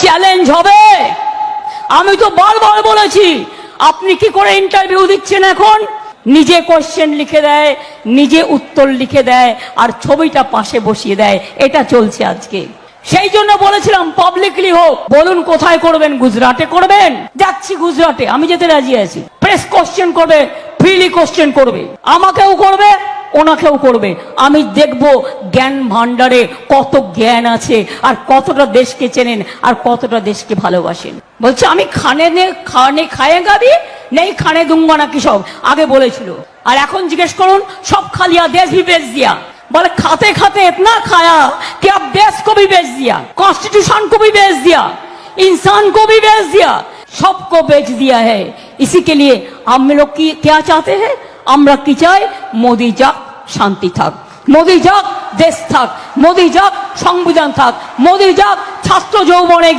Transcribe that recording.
Challenge হবে। আমি তো বারবার বলেছি, আপনি কি করে ইন্টারভিউ দিচ্ছেন এখন? নিজে কোশ্চেন লিখে দেয়, নিজে উত্তর লিখে দেয়, আর ছবিটা পাশে বসিয়ে দেয়। এটা চলছে আজকে। সেই জন্য বলেছিলাম পাবলিকলি হোক। বলুন কোথায় করবেন? গুজরাটে করবেন? যাচ্ছি গুজরাটে, আমি যেতে রাজি আছি। প্রেস কোশ্চেন করবে, ফ্রিলি কোশ্চেন করবে, আমাকেও করবে, ওনাকেও করবে। আমি দেখব জ্ঞান ভান্ডারে কত জ্ঞান আছে, আর কতটা দেশকে চেনেন, আর কতটা দেশকে ভালোবাসেন। বলছে আমি খানে খায়েগা भी नहीं खाने दूंगा নাকি সব আগে বলেছিল। আর এখন জিজ্ঞেস করুন, সব खा लिया, देश भी बेच दिया। बोले खाते खाते इतना खाया कि अब देश को भी बेच दिया, कॉन्स्टिट्यूशन को भी बेच दिया, इंसान को भी बेच दिया, सबको बेच दिया है। इसी के लिए हम लोग की क्या चाहते हैं? আমরা কি চাই? মোদি যাক, শান্তি থাক, মোদি যাক, দেশ থাক, মোদি যাক, সংবিধান থাক, মোদি যাক, ছাত্র যৌবনে